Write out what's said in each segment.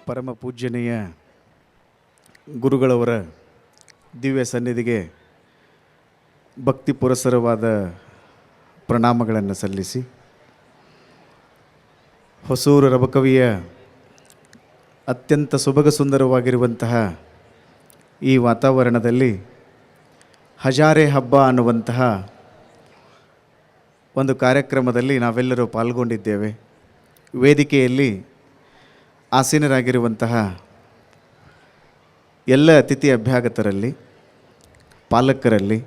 ಪರಮ ಪೂಜ್ಯನೀಯ ಗುರುಗಳವರ ದಿವ್ಯ ಸನ್ನಿಧಿಗೆ ಭಕ್ತಿ ಪುರಸರವಾದ ಪ್ರಣಾಮಗಳನ್ನು ಸಲ್ಲಿಸಿ, ಹೊಸೂರು ರಬಕವಿಯ ಅತ್ಯಂತ ಸೊಬಗ ಸುಂದರವಾಗಿರುವಂತಹ ಈ ವಾತಾವರಣದಲ್ಲಿ ಹಜಾರೆ ಹಬ್ಬ ಅನ್ನುವಂತಹ ಒಂದು ಕಾರ್ಯಕ್ರಮದಲ್ಲಿ ನಾವೆಲ್ಲರೂ ಪಾಲ್ಗೊಂಡಿದ್ದೇವೆ. ವೇದಿಕೆಯಲ್ಲಿ ಆಸೀನರಾಗಿರುವಂತಹ ಎಲ್ಲ ಅತಿಥಿ ಅಭ್ಯಾಗತರಲ್ಲಿ, ಪಾಲಕರಲ್ಲಿ,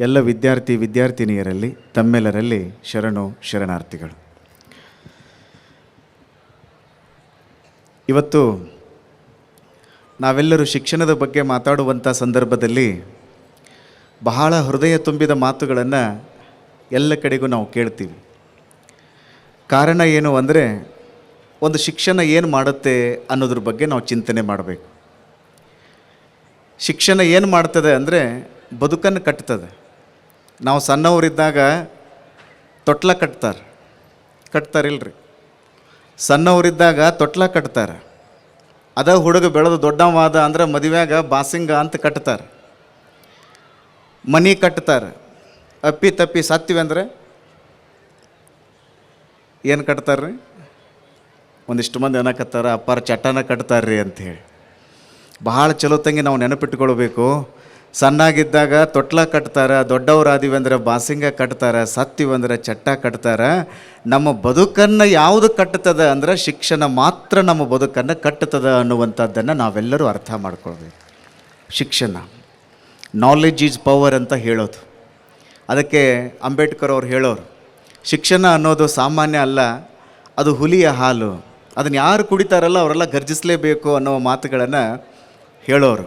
ಎಲ್ಲ ವಿದ್ಯಾರ್ಥಿನಿಯರಲ್ಲಿ ತಮ್ಮೆಲ್ಲರಲ್ಲಿ ಶರಣು ಶರಣಾರ್ಥಿಗಳು. ಇವತ್ತು ನಾವೆಲ್ಲರೂ ಶಿಕ್ಷಣದ ಬಗ್ಗೆ ಮಾತಾಡುವಂಥ ಸಂದರ್ಭದಲ್ಲಿ ಬಹಳ ಹೃದಯ ತುಂಬಿದ ಮಾತುಗಳನ್ನು ಎಲ್ಲ ಕಡೆಗೂ ನಾವು ಕೇಳ್ತೀವಿ. ಕಾರಣ ಏನು ಅಂದರೆ, ಒಂದು ಶಿಕ್ಷಣ ಏನು ಮಾಡುತ್ತೆ ಅನ್ನೋದ್ರ ಬಗ್ಗೆ ನಾವು ಚಿಂತನೆ ಮಾಡಬೇಕು. ಶಿಕ್ಷಣ ಏನು ಮಾಡ್ತದೆ ಅಂದರೆ ಬದುಕನ್ನು ಕಟ್ತದೆ. ನಾವು ಸಣ್ಣವರಿದ್ದಾಗ ತೊಟ್ಲ ಕಟ್ತಾರಿಲ್ರಿ, ಸಣ್ಣವರಿದ್ದಾಗ ತೊಟ್ಲ ಕಟ್ತಾರೆ. ಅದ ಹುಡುಗ ಬೆಳೆದು ದೊಡ್ಡವಾದ ಅಂದ್ರೆ ಮದುವೆಯಾಗ ಬಾಸಿಂಗ ಅಂತ ಕಟ್ತಾರೆ, ಮನೆ ಕಟ್ತಾರೆ. ಅಪ್ಪಿ ತಪ್ಪಿ ಸತ್ತೀವಿ ಅಂದರೆ ಏನು ಕಟ್ತಾರ್ರಿ? ಒಂದಿಷ್ಟು ಮಂದಿ ಅನ್ನಕತ್ತಾರ ಅಪ್ಪಾರ ಚಟ್ಟನ ಕಟ್ತಾರ್ರಿ ಅಂಥೇಳಿ. ಬಹಳ ಚಲೋ ತಂಗಿ ನಾವು ನೆನಪಿಟ್ಕೊಳ್ಬೇಕು. ಸಣ್ಣಾಗಿದ್ದಾಗ ತೊಟ್ಲ ಕಟ್ತಾರೆ, ದೊಡ್ಡವರಾದಿವಿ ಅಂದರೆ ಬಾಸಿಂಗ ಕಟ್ತಾರೆ, ಸತ್ತೀವಿ ಅಂದರೆ ಚಟ್ಟ ಕಟ್ತಾರೆ. ನಮ್ಮ ಬದುಕನ್ನು ಯಾವುದು ಕಟ್ಟುತ್ತದೆ ಅಂದರೆ ಶಿಕ್ಷಣ ಮಾತ್ರ ನಮ್ಮ ಬದುಕನ್ನು ಕಟ್ಟುತ್ತದೆ ಅನ್ನುವಂಥದ್ದನ್ನು ನಾವೆಲ್ಲರೂ ಅರ್ಥ ಮಾಡ್ಕೊಳ್ಬೇಕು. ಶಿಕ್ಷಣ, ನಾಲೆಡ್ಜ್ ಈಸ್ ಪವರ್ ಅಂತ ಹೇಳೋದು. ಅದಕ್ಕೆ ಅಂಬೇಡ್ಕರ್ ಅವ್ರು ಹೇಳೋರು, ಶಿಕ್ಷಣ ಅನ್ನೋದು ಸಾಮಾನ್ಯ ಅಲ್ಲ, ಅದು ಹುಲಿಯ ಹಾಲು, ಅದನ್ನು ಯಾರು ಕುಡಿತಾರಲ್ಲ ಅವರೆಲ್ಲ ಗರ್ಜಿಸಲೇಬೇಕು ಅನ್ನೋ ಮಾತುಗಳನ್ನು ಹೇಳೋರು.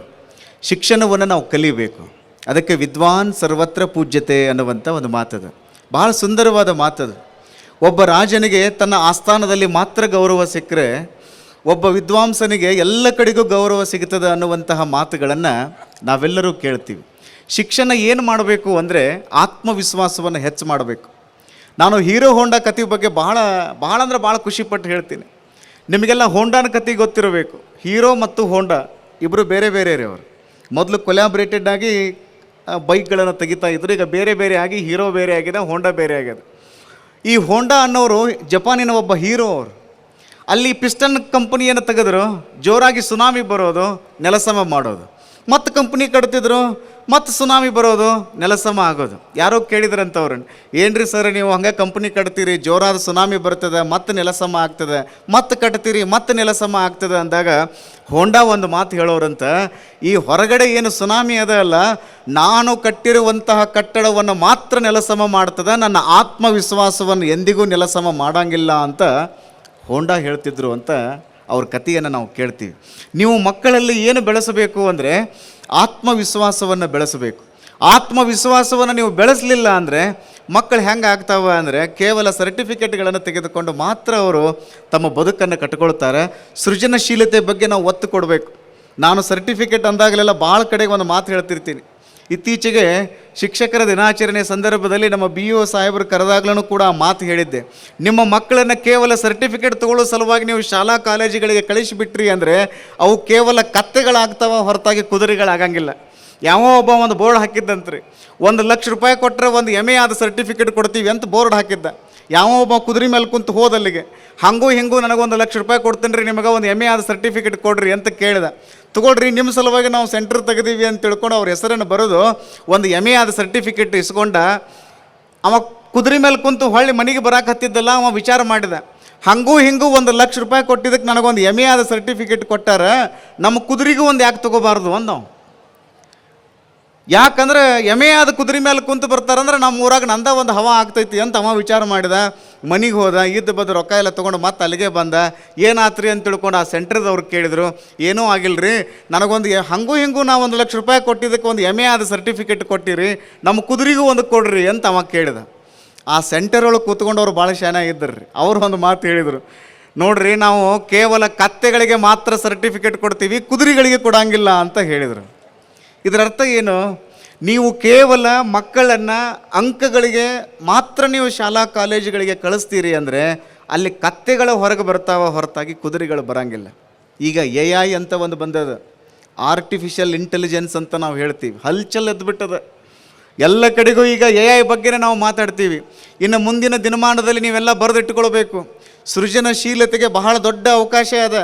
ಶಿಕ್ಷಣವನ್ನು ನಾವು ಕಲಿಬೇಕು. ಅದಕ್ಕೆ ವಿದ್ವಾನ್ ಸರ್ವತ್ರ ಪೂಜ್ಯತೆ ಅನ್ನುವಂಥ ಒಂದು ಮಾತದು, ಭಾಳ ಸುಂದರವಾದ ಮಾತದು. ಒಬ್ಬ ರಾಜನಿಗೆ ತನ್ನ ಆಸ್ಥಾನದಲ್ಲಿ ಮಾತ್ರ ಗೌರವ ಸಿಕ್ಕರೆ, ಒಬ್ಬ ವಿದ್ವಾಂಸನಿಗೆ ಎಲ್ಲ ಕಡೆಗೂ ಗೌರವ ಸಿಗುತ್ತದೆ ಅನ್ನುವಂತಹ ಮಾತುಗಳನ್ನು ನಾವೆಲ್ಲರೂ ಕೇಳ್ತೀವಿ. ಶಿಕ್ಷಣ ಏನು ಮಾಡಬೇಕು ಅಂದರೆ ಆತ್ಮವಿಶ್ವಾಸವನ್ನು ಹೆಚ್ಚು ಮಾಡಬೇಕು. ನಾನು ಹೀರೋ ಹೋಂಡಾ ಕತೆ ಬಗ್ಗೆ ಭಾಳ ಅಂದ್ರೆ ಭಾಳ ಖುಷಿಪಟ್ಟು ಹೇಳ್ತೀನಿ. ನಿಮಗೆಲ್ಲ ಹೋಂಡಾನ ಕತೆ ಗೊತ್ತಿರಬೇಕು. ಹೀರೋ ಮತ್ತು ಹೋಂಡಾ ಇಬ್ಬರು ಬೇರೆ ಬೇರೆ ರೀ. ಅವರು ಮೊದಲು ಕೊಲ್ಯಾಬ್ರೇಟೆಡ್ ಆಗಿ ಬೈಕ್ಗಳನ್ನು ತೆಗಿತಾ ಇದ್ರು, ಈಗ ಬೇರೆ ಬೇರೆ ಆಗಿ ಹೀರೋ ಬೇರೆ ಆಗಿದೆ, ಹೋಂಡಾ ಬೇರೆ ಆಗಿದೆ. ಈ ಹೋಂಡಾ ಅನ್ನೋರು ಜಪಾನಿನ ಒಬ್ಬ ಹೀರೋ. ಅವರು ಅಲ್ಲಿ ಪಿಸ್ಟನ್ ಕಂಪನಿಯನ್ನು ತೆಗೆದ್ರು, ಜೋರಾಗಿ ಸುನಾಮಿ ಬರೋದು, ನೆಲಸಮ ಮಾಡೋದು. ಮತ್ತು ಕಂಪ್ನಿ ಕಟ್ತಿದ್ರು, ಮತ್ತು ಸುನಾಮಿ ಬರೋದು, ನೆಲಸಮ ಆಗೋದು. ಯಾರೋ ಕೇಳಿದ್ರಂತವ್ರನ್ನ, ಏನ್ರಿ ಸರ್ ನೀವು ಹಂಗೆ ಕಂಪ್ನಿ ಕಟ್ತೀರಿ, ಜೋರಾದ ಸುನಾಮಿ ಬರ್ತದೆ, ಮತ್ತು ನೆಲಸಮ ಆಗ್ತದೆ, ಮತ್ತು ಕಟ್ತೀರಿ, ಮತ್ತು ನೆಲಸಮ ಆಗ್ತದೆ ಅಂದಾಗ ಹೋಂಡಾ ಒಂದು ಮಾತು ಹೇಳೋರಂತ, ಈ ಹೊರಗಡೆ ಏನು ಸುನಾಮಿ ಅದ ಅಲ್ಲ, ನಾನು ಕಟ್ಟಿರುವಂತಹ ಕಟ್ಟಡವನ್ನು ಮಾತ್ರ ನೆಲಸಮ ಮಾಡ್ತದೆ, ನನ್ನ ಆತ್ಮವಿಶ್ವಾಸವನ್ನು ಎಂದಿಗೂ ನೆಲಸಮ ಮಾಡೋಂಗಿಲ್ಲ ಅಂತ ಹೋಂಡಾ ಹೇಳ್ತಿದ್ರು ಅಂತ ಅವ್ರ ಕಥೆಯನ್ನು ನಾವು ಕೇಳ್ತೀವಿ. ನೀವು ಮಕ್ಕಳಲ್ಲಿ ಏನು ಬೆಳೆಸಬೇಕು ಅಂದರೆ ಆತ್ಮವಿಶ್ವಾಸವನ್ನು ಬೆಳೆಸಬೇಕು. ಆತ್ಮವಿಶ್ವಾಸವನ್ನು ನೀವು ಬೆಳೆಸಲಿಲ್ಲ ಅಂದರೆ ಮಕ್ಕಳು ಹೆಂಗೆ ಆಗ್ತಾವೆ ಅಂದರೆ ಕೇವಲ ಸರ್ಟಿಫಿಕೇಟ್ಗಳನ್ನು ತೆಗೆದುಕೊಂಡು ಮಾತ್ರ ಅವರು ತಮ್ಮ ಬದುಕನ್ನು ಕಟ್ಕೊಳ್ತಾರೆ. ಸೃಜನಶೀಲತೆ ಬಗ್ಗೆ ನಾವು ಒತ್ತು ಕೊಡಬೇಕು. ನಾನು ಸರ್ಟಿಫಿಕೇಟ್ ಅಂದಾಗಲೆಲ್ಲ ಭಾಳ ಕಡೆಗೆ ಒಂದು ಮಾತು ಹೇಳ್ತಿರ್ತೀನಿ. ಇತ್ತೀಚೆಗೆ ಶಿಕ್ಷಕರ ದಿನಾಚರಣೆ ಸಂದರ್ಭದಲ್ಲಿ ನಮ್ಮ BO ಸಾಹೇಬರು ಕರೆದಾಗ್ಲೂ ಕೂಡ ಆ ಮಾತು ಹೇಳಿದ್ದೆ. ನಿಮ್ಮ ಮಕ್ಕಳನ್ನು ಕೇವಲ ಸರ್ಟಿಫಿಕೇಟ್ ತಗೊಳ್ಳೋ ಸಲುವಾಗಿ ನೀವು ಶಾಲಾ ಕಾಲೇಜುಗಳಿಗೆ ಕಳಿಸಿಬಿಟ್ರಿ ಅಂದರೆ ಅವು ಕೇವಲ ಕತ್ತೆಗಳಾಗ್ತಾವ, ಹೊರತಾಗಿ ಕುದುರೆಗಳಾಗಂಗಿಲ್ಲ. ಯಾವ ಒಬ್ಬ ಒಂದು ಬೋರ್ಡ್ ಹಾಕಿದ್ದಂತ್ರಿ, 1 ಲಕ್ಷ ರೂಪಾಯಿ ಕೊಟ್ಟರೆ ಒಂದು MA ಆದ ಸರ್ಟಿಫಿಕೇಟ್ ಕೊಡ್ತೀವಿ ಅಂತ ಬೋರ್ಡ್ ಹಾಕಿದ್ದ. ಯಾವ ಒಬ್ಬ ಕುದುರೆ ಮೇಲೆ ಕುಂತು ಹೋದಲ್ಲಿಗೆ, ಹಾಗೂ ಹಿಂಗೂ ನನಗೆ 1 ಲಕ್ಷ ರೂಪಾಯಿ ಕೊಡ್ತೀನಿ ರೀ, ನಿಮಗೆ ಒಂದು MA ಆದ ಸರ್ಟಿಫಿಕೇಟ್ ಕೊಡ್ರಿ ಅಂತ ಕೇಳಿದ. ತಗೊಳ್ರಿ, ನಿಮ್ಮ ಸಲುವಾಗಿ ನಾವು ಸೆಂಟರ್ ತೆಗೆದೀವಿ ಅಂತ ತಿಳ್ಕೊಂಡು ಅವ್ರ ಹೆಸರನ್ನು ಬರೋದು ಒಂದು MA ಆದ ಸರ್ಟಿಫಿಕೇಟ್ ಇಸ್ಕೊಂಡ. ಅವ ಕುದುರೆ ಮೇಲೆ ಕುಂತು ಹೊಳ್ಳಿ ಮನೆಗೆ ಬರಾಕೆ ಹತ್ತಿದ್ದಲ್ಲ, ಅವ ವಿಚಾರ ಮಾಡಿದ, ಹಾಗೂ ಹಿಂಗೂ 1 ಲಕ್ಷ ರೂಪಾಯಿ ಕೊಟ್ಟಿದ್ದಕ್ಕೆ ನನಗೊಂದು MA ಆದ ಸರ್ಟಿಫಿಕೇಟ್ ಕೊಟ್ಟಾರ, ನಮ್ಮ ಕುದುರೆಗೂ ಒಂದು ಯಾಕೆ ತೊಗೋಬಾರ್ದು ಅಂದವು. ಯಾಕಂದ್ರೆ MA ಆದ ಕುದುರೆ ಮೇಲೆ ಕುಂತು ಬರ್ತಾರಂದ್ರೆ ನಮ್ಮ ಊರಾಗ ನಂದ ಒಂದು ಹವಾ ಆಗ್ತೈತಿ ಅಂತ ಅವ ವಿಚಾರ ಮಾಡಿದ. ಮನೆಗೆ ಹೋದ, ಇದ್ದು ಬದ್ದು ರೊಕ್ಕ ಎಲ್ಲ ತೊಗೊಂಡು ಮತ್ತೆ ಅಲ್ಲಿಗೆ ಬಂದ. ಏನಾತ್ರಿ ಅಂತ ತಿಳ್ಕೊಂಡು ಆ ಸೆಂಟ್ರದವ್ರು ಕೇಳಿದ್ರು, ಏನೂ ಆಗಿಲ್ಲರಿ, ನನಗೊಂದು ಹಾಗೂ ಹಿಂಗೂ ನಾವು 1 ಲಕ್ಷ ರೂಪಾಯಿ ಕೊಟ್ಟಿದ್ದಕ್ಕೆ ಒಂದು MA ಆದ ಸರ್ಟಿಫಿಕೇಟ್ ಕೊಟ್ಟಿರಿ, ನಮ್ಮ ಕುದುರೆಗೂ ಒಂದು ಕೊಡ್ರಿ ಅಂತ ಅವ ಕೇಳಿದ. ಆ ಸೆಂಟರ್ ಒಳಗೆ ಕೂತ್ಕೊಂಡವ್ರು ಭಾಳ ಚೆನ್ನಾಗಿದ್ದರು ರೀ. ಅವ್ರು ಒಂದು ಮಾತು ಹೇಳಿದರು, ನೋಡ್ರಿ ನಾವು ಕೇವಲ ಕತ್ತೆಗಳಿಗೆ ಮಾತ್ರ ಸರ್ಟಿಫಿಕೇಟ್ ಕೊಡ್ತೀವಿ, ಕುದುರೆಗಳಿಗೆ ಕೊಡಂಗಿಲ್ಲ ಅಂತ ಹೇಳಿದರು. ಇದರರ್ಥ ಏನು? ನೀವು ಕೇವಲ ಮಕ್ಕಳನ್ನು ಅಂಕಗಳಿಗೆ ಮಾತ್ರ ನೀವು ಶಾಲಾ ಕಾಲೇಜುಗಳಿಗೆ ಕಳಿಸ್ತೀರಿ ಅಂದರೆ ಅಲ್ಲಿ ಕತ್ತೆಗಳು ಹೊರಗೆ ಬರ್ತಾವ ಹೊರತಾಗಿ ಕುದುರೆಗಳು ಬರೋಂಗಿಲ್ಲ. ಈಗ AI ಅಂತ ಒಂದು ಬಂದದ, ಆರ್ಟಿಫಿಷಿಯಲ್ ಇಂಟೆಲಿಜೆನ್ಸ್ ಅಂತ ನಾವು ಹೇಳ್ತೀವಿ, ಹಲ್ಚಲ್ ಎದ್ಬಿಟ್ಟದ ಎಲ್ಲ ಕಡೆಗೂ. ಈಗ AI ಬಗ್ಗೆನೇ ನಾವು ಮಾತಾಡ್ತೀವಿ. ಇನ್ನು ಮುಂದಿನ ದಿನಮಾನದಲ್ಲಿ ನೀವೆಲ್ಲ ಬರೆದಿಟ್ಟುಕೊಳ್ಬೇಕು, ಸೃಜನಶೀಲತೆಗೆ ಬಹಳ ದೊಡ್ಡ ಅವಕಾಶ ಅದ.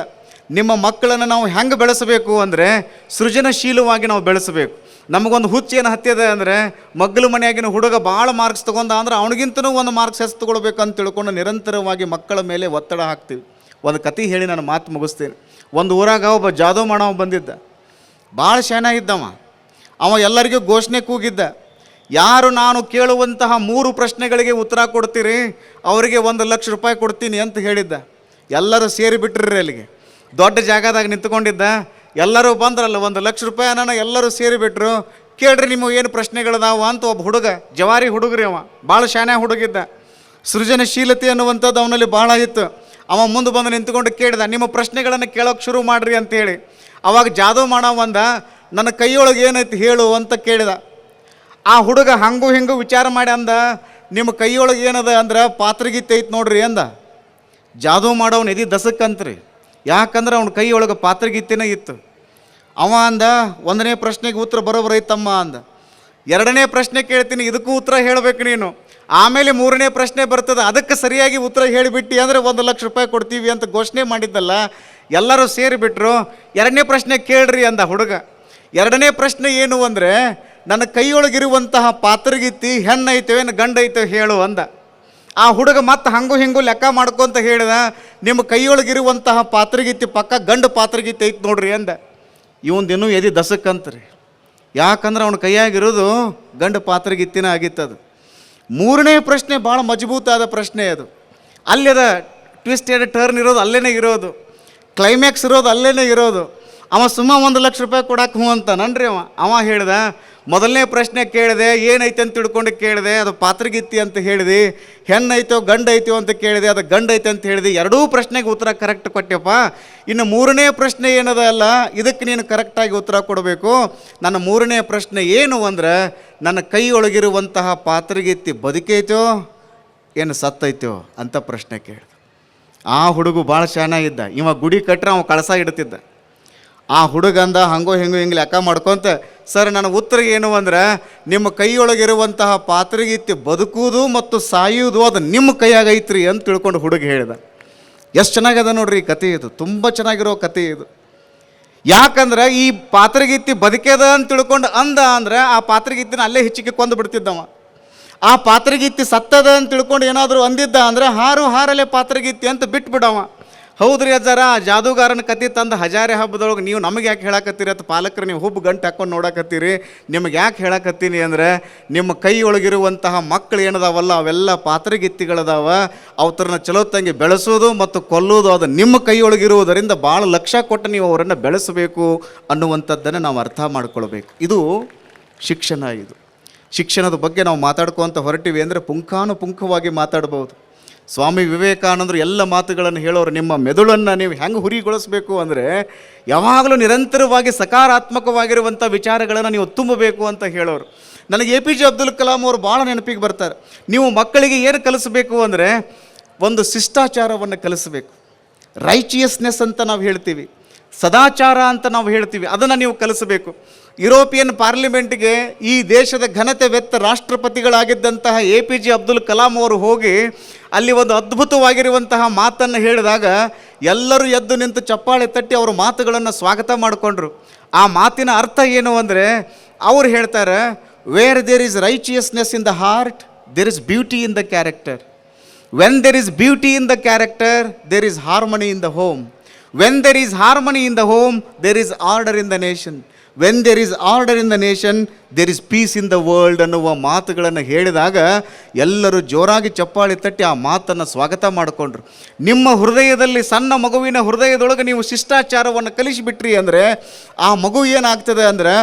ನಿಮ್ಮ ಮಕ್ಕಳನ್ನು ನಾವು ಹೆಂಗೆ ಬೆಳೆಸಬೇಕು ಅಂದರೆ ಸೃಜನಶೀಲವಾಗಿ ನಾವು ಬೆಳೆಸಬೇಕು. ನಮಗೊಂದು ಹುಚ್ಚು ಏನು ಹತ್ತಿದೆ ಅಂದರೆ ಮಗ್ಗಲ ಮನೆಯಾಗಿನ ಹುಡುಗ ಭಾಳ ಮಾರ್ಕ್ಸ್ ತೊಗೊಂಡ ಅಂದ್ರೆ ಅವನಿಗಿಂತನೂ ಒಂದು ಮಾರ್ಕ್ಸ್ ಹೆಚ್ಚು ತೊಗೊಳ್ಬೇಕು ಅಂತ ತಿಳ್ಕೊಂಡು ನಿರಂತರವಾಗಿ ಮಕ್ಕಳ ಮೇಲೆ ಒತ್ತಡ ಹಾಕ್ತೀವಿ. ಒಂದು ಕತೆ ಹೇಳಿ ನಾನು ಮಾತು ಮುಗಿಸ್ತೀನಿ. ಒಂದು ಊರಾಗ ಒಬ್ಬ ಜಾದೂ ಮಾಡವ ಬಂದಿದ್ದ, ಭಾಳ ಶಾಣ ಇದ್ದವ. ಅವ ಎಲ್ಲರಿಗೂ ಘೋಷಣೆ ಕೂಗಿದ್ದ, ಯಾರು ನಾನು ಕೇಳುವಂತಹ 3 ಪ್ರಶ್ನೆಗಳಿಗೆ ಉತ್ತರ ಕೊಡ್ತೀರಿ ಅವರಿಗೆ 1,00,000 ರೂಪಾಯಿ ಕೊಡ್ತೀನಿ ಅಂತ ಹೇಳಿದ್ದ. ಎಲ್ಲರೂ ಸೇರಿಬಿಟ್ರಿ ಅಲ್ಲಿಗೆ. ದೊಡ್ಡ ಜಾಗದಾಗ ನಿಂತ್ಕೊಂಡಿದ್ದ. ಎಲ್ಲರೂ ಬಂದ್ರಲ್ಲ, 1,00,000 ರೂಪಾಯಿ ನಾನು ಎಲ್ಲರೂ ಸೇರಿಬಿಟ್ರು. ಕೇಳ್ರಿ ನಿಮಗೆ ಏನು ಪ್ರಶ್ನೆಗಳದಾವ ಅಂತ ಒಬ್ಬ ಹುಡುಗ, ಜವಾರಿ ಹುಡುಗ್ರಿ, ಅವ ಭಾಳ ಶಾನ್ಯ ಹುಡುಗಿದ್ದ. ಸೃಜನಶೀಲತೆ ಅನ್ನುವಂಥದ್ದು ಅವನಲ್ಲಿ ಭಾಳ ಇತ್ತು. ಅವ ಮುಂದೆ ಬಂದು ನಿಂತ್ಕೊಂಡು ಕೇಳಿದ, ನಿಮ್ಮ ಪ್ರಶ್ನೆಗಳನ್ನು ಕೇಳೋಕೆ ಶುರು ಮಾಡಿರಿ ಅಂತೇಳಿ. ಅವಾಗ ಜಾದೂ ಮಾಡವಂದ, ನನ್ನ ಕೈಯೊಳಗೆ ಏನೈತಿ ಹೇಳು ಅಂತ ಕೇಳಿದ. ಆ ಹುಡುಗ ಹಂಗೂ ಹಿಂಗೂ ವಿಚಾರ ಮಾಡಿ ಅಂದ, ನಿಮ್ಮ ಕೈಯೊಳಗೆ ಏನದ ಅಂದ್ರೆ ಪಾತ್ರಗೀತೆ ಐತೆ ನೋಡ್ರಿ ಅಂದ. ಜಾದೂ ಮಾಡೋನು ಎದಿ ದಸಕ್ಕಂತ್ರಿ, ಯಾಕಂದ್ರೆ ಅವನ ಕೈಯೊಳಗೆ ಪಾತ್ರಗೀತೆನೇ ಇತ್ತು. ಅವ ಅಂದ, 1ನೇ ಪ್ರಶ್ನೆಗೆ ಉತ್ತರ ಬರೋಬ್ಬರ ಐತಮ್ಮ ಅಂದ. 2ನೇ ಪ್ರಶ್ನೆ ಕೇಳ್ತೀನಿ, ಇದಕ್ಕೂ ಉತ್ತರ ಹೇಳಬೇಕು ನೀನು. ಆಮೇಲೆ 3ನೇ ಪ್ರಶ್ನೆ ಬರ್ತದೆ, ಅದಕ್ಕೆ ಸರಿಯಾಗಿ ಉತ್ತರ ಹೇಳಿಬಿಟ್ಟು ಅಂದರೆ 1,00,000 ರೂಪಾಯಿ ಕೊಡ್ತೀವಿ ಅಂತ ಘೋಷಣೆ ಮಾಡಿದ್ದಲ್ಲ. ಎಲ್ಲರೂ ಸೇರಿಬಿಟ್ರು. 2ನೇ ಪ್ರಶ್ನೆ ಕೇಳ್ರಿ ಅಂದ ಹುಡುಗ. 2ನೇ ಪ್ರಶ್ನೆ ಏನು ಅಂದರೆ, ನನ್ನ ಕೈಯೊಳಗಿರುವಂತಹ ಪಾತ್ರಗೀತಿ ಹೆಣ್ಣೈತೇವೇನು ಗಂಡೈತೆ ಹೇಳು ಅಂದ. ಆ ಹುಡುಗ ಮತ್ತೆ ಹಂಗೂ ಹಿಂಗೂ ಲೆಕ್ಕ ಮಾಡ್ಕೊಂತ ಹೇಳಿದ, ನಿಮ್ಮ ಕೈಯೊಳಗಿರುವಂತಹ ಪಾತ್ರಗೀತಿ ಪಕ್ಕ ಗಂಡು ಪಾತ್ರಗೀತೆ ಐತೆ ನೋಡ್ರಿ ಅಂದ. ಇವಂದಿನ್ನೂ ಎದಿ ದಸಕ್ಕಂತ್ರಿ, ಯಾಕಂದ್ರೆ ಅವನ ಕೈಯಾಗಿರೋದು ಗಂಡು ಪಾತ್ರಗೀತಿನ ಆಗಿತ್ತದು. 3ನೇ ಪ್ರಶ್ನೆ ಭಾಳ ಮಜಬೂತಾದ ಪ್ರಶ್ನೆ ಅದು. ಅಲ್ಲದ ಟ್ವಿಸ್ಟ್ ಆ್ಯಂಡ್ ಟರ್ನ್ ಇರೋದು ಅಲ್ಲೇ ಇರೋದು, ಕ್ಲೈಮ್ಯಾಕ್ಸ್ ಇರೋದು ಅಲ್ಲೇ ಇರೋದು. ಅವ ಸುಮ್ಮ 1,00,000 ರೂಪಾಯಿ ಕೊಡಕ್ಕೆ ಹ್ಞೂ ಅಂತ ನನ್ರಿ. ಅವ ಹೇಳ್ದ, 1ನೇ ಪ್ರಶ್ನೆ ಕೇಳಿದೆ, ಏನೈತೆ ಅಂತ ತಿಳ್ಕೊಂಡು ಕೇಳಿದೆ, ಅದು ಪಾತ್ರಗೀತಿ ಅಂತ ಹೇಳಿದೆ. ಹೆಣ್ಣೈತೋ ಗಂಡು ಐತೋ ಅಂತ ಕೇಳಿದೆ, ಅದು ಗಂಡು ಐತೆ ಅಂತ ಹೇಳಿದೆ. 2 ಪ್ರಶ್ನೆಗೆ ಉತ್ತರ ಕರೆಕ್ಟ್ ಕೊಟ್ಟೆಪ್ಪ. ಇನ್ನು 3ನೇ ಪ್ರಶ್ನೆ ಏನದ ಅಲ್ಲ, ಇದಕ್ಕೆ ನೀನು ಕರೆಕ್ಟಾಗಿ ಉತ್ತರ ಕೊಡಬೇಕು. ನನ್ನ 3ನೇ ಪ್ರಶ್ನೆ ಏನು ಅಂದ್ರೆ, ನನ್ನ ಕೈಯೊಳಗಿರುವಂತಹ ಪಾತ್ರಗೀತಿ ಬದುಕೈತೋ ಏನು ಸತ್ತೈತೋ ಅಂತ ಪ್ರಶ್ನೆ ಕೇಳಿದ. ಆ ಹುಡುಗ ಭಾಳ ಚೆನ್ನಾಗಿದ್ದ. ಇವ ಗುಡಿ ಕಟ್ಟರೆ ಅವ ಕಳಸ ಇಡ್ತಿದ್ದ. ಆ ಹುಡುಗಂದ ಹಂಗೋ ಹಿಂಗೋ ಹಿಂಗೆ ಲೆಕ್ಕ ಮಾಡ್ಕೊತ, ಸರ್ ನನ್ನ ಉತ್ತರ ಏನು ಅಂದ್ರೆ, ನಿಮ್ಮ ಕೈಯೊಳಗಿರುವಂತಹ ಪಾತ್ರಗೀತಿ ಬದುಕುವುದು ಮತ್ತು ಸಾಯುವುದು ಅದು ನಿಮ್ಮ ಕೈಯಾಗೈತ್ರಿ ಅಂತ ತಿಳ್ಕೊಂಡು ಹುಡುಗ ಹೇಳಿದ. ಎಷ್ಟು ಚೆನ್ನಾಗದ ನೋಡ್ರಿ ಈ ಕತೆ. ಇದು ತುಂಬ ಚೆನ್ನಾಗಿರೋ ಕತೆ ಇದು. ಯಾಕಂದ್ರೆ ಈ ಪಾತ್ರಗೀತಿ ಬದುಕ್ಯದ ಅಂತ ತಿಳ್ಕೊಂಡು ಅಂದ ಅಂದ್ರೆ ಆ ಪಾತ್ರಗೀತಿನ ಅಲ್ಲೇ ಹೆಚ್ಚಿಗೆ ಕೊಂದು ಬಿಡ್ತಿದ್ದವ. ಆ ಪಾತ್ರಗೀತಿ ಸತ್ತದ ಅಂತ ತಿಳ್ಕೊಂಡು ಏನಾದರೂ ಅಂದಿದ್ದ ಅಂದರೆ ಹಾರಲೆ ಪಾತ್ರಗೀತಿ ಅಂತ ಬಿಟ್ಬಿಡವ. ಹೌದ್ರಿ ಅಜ್ಜಾರ, ಆ ಜಾದೂಗಾರನ ಕತೆ ತಂದು ಹಜಾರೆ ಹಬ್ಬದೊಳಗೆ ನೀವು ನಮಗೆ ಯಾಕೆ ಹೇಳಕತ್ತೀರಿ ಅಂತ ಪಾಲಕರು ನೀವು ಹುಬ್ಬು ಗಂಟು ಹಾಕ್ಕೊಂಡು ನೋಡಕತ್ತೀರಿ. ನಿಮಗೆ ಯಾಕೆ ಹೇಳಕತ್ತೀನಿ ಅಂದರೆ, ನಿಮ್ಮ ಕೈಯೊಳಗಿರುವಂತಹ ಮಕ್ಕಳು ಏನದಾವಲ್ಲ ಅವೆಲ್ಲ ಪಾತ್ರಗೀತಿಗಳದಾವ. ಅವರನ್ನ ಚಲೋತ್ತಂಗೆ ಬೆಳೆಸೋದು ಮತ್ತು ಕೊಲ್ಲೋದು ಅದು ನಿಮ್ಮ ಕೈಯೊಳಗಿರುವುದರಿಂದ ಭಾಳ ಲಕ್ಷ್ಯ ಕೊಟ್ಟು ನೀವು ಅವರನ್ನು ಬೆಳೆಸಬೇಕು ಅನ್ನುವಂಥದ್ದನ್ನು ನಾವು ಅರ್ಥ ಮಾಡ್ಕೊಳ್ಬೇಕು. ಇದು ಶಿಕ್ಷಣ. ಇದು ಶಿಕ್ಷಣದ ಬಗ್ಗೆ ನಾವು ಮಾತಾಡ್ಕೊತ ಹೊರಟಿವಿ ಅಂದರೆ ಪುಂಖಾನುಪುಂಖವಾಗಿ ಮಾತಾಡ್ಬೋದು. ಸ್ವಾಮಿ ವಿವೇಕಾನಂದರು ಎಲ್ಲ ಮಾತುಗಳನ್ನು ಹೇಳೋರು, ನಿಮ್ಮ ಮೆದುಳನ್ನು ನೀವು ಹೆಂಗೆ ಹುರಿಗೊಳಿಸ್ಬೇಕು ಅಂದರೆ ಯಾವಾಗಲೂ ನಿರಂತರವಾಗಿ ಸಕಾರಾತ್ಮಕವಾಗಿರುವಂಥ ವಿಚಾರಗಳನ್ನು ನೀವು ತುಂಬಬೇಕು ಅಂತ ಹೇಳೋರು. ನನಗೆ APJ ಅಬ್ದುಲ್ ಕಲಾಂ ಅವರು ಭಾಳ ನೆನಪಿಗೆ ಬರ್ತಾರೆ. ನೀವು ಮಕ್ಕಳಿಗೆ ಏನು ಕಲಿಸಬೇಕು ಅಂದರೆ ಒಂದು ಶಿಷ್ಟಾಚಾರವನ್ನು ಕಲಿಸಬೇಕು. ರೈಚಿಯಸ್ನೆಸ್ ಅಂತ ನಾವು ಹೇಳ್ತೀವಿ, ಸದಾಚಾರ ಅಂತ ನಾವು ಹೇಳ್ತೀವಿ, ಅದನ್ನು ನೀವು ಕಲಿಸಬೇಕು. ಯುರೋಪಿಯನ್ ಪಾರ್ಲಿಮೆಂಟ್ಗೆ ಈ ದೇಶದ ಘನತೆವೆತ್ತ ರಾಷ್ಟ್ರಪತಿಗಳಾಗಿದ್ದಂತಹ APJ ಅಬ್ದುಲ್ ಕಲಾಂ ಅವರು ಹೋಗಿ ಅಲ್ಲಿ ಒಂದು ಅದ್ಭುತವಾಗಿರುವಂತಹ ಮಾತನ್ನು ಹೇಳಿದಾಗ ಎಲ್ಲರೂ ಎದ್ದು ನಿಂತು ಚಪ್ಪಾಳೆ ತಟ್ಟಿ ಅವರ ಮಾತುಗಳನ್ನು ಸ್ವಾಗತ ಮಾಡಿಕೊಂಡ್ರು. ಆ ಮಾತಿನ ಅರ್ಥ ಏನು ಅಂದರೆ, ಅವ್ರು ಹೇಳ್ತಾರೆ, where there is righteousness in the heart there is beauty in the character. When there is beauty in the character there is harmony in the home. When there is harmony in the home there is order in the nation. When there is order in the nation there is peace in the world ಅನ್ನುವ ಮಾತುಗಳನ್ನು ಹೇಳಿದಾಗ ಎಲ್ಲರೂ ಜೋರಾಗಿ ಚಪ್ಪಾಳಿ ತಟ್ಟಿ ಆ ಮಾತನ್ನು ಸ್ವಾಗತ ಮಾಡಿಕೊಂಡ್ರು. ನಿಮ್ಮ ಹೃದಯದಲ್ಲಿ, ಸಣ್ಣ ಮಗುವಿನ ಹೃದಯದೊಳಗೆ ನೀವು ಶಿಷ್ಟಾಚಾರವನ್ನು ಕಲಿಸಿಬಿಟ್ರಿ ಅಂದರೆ ಆ ಮಗು ಏನಾಗ್ತದೆ ಅಂದರೆ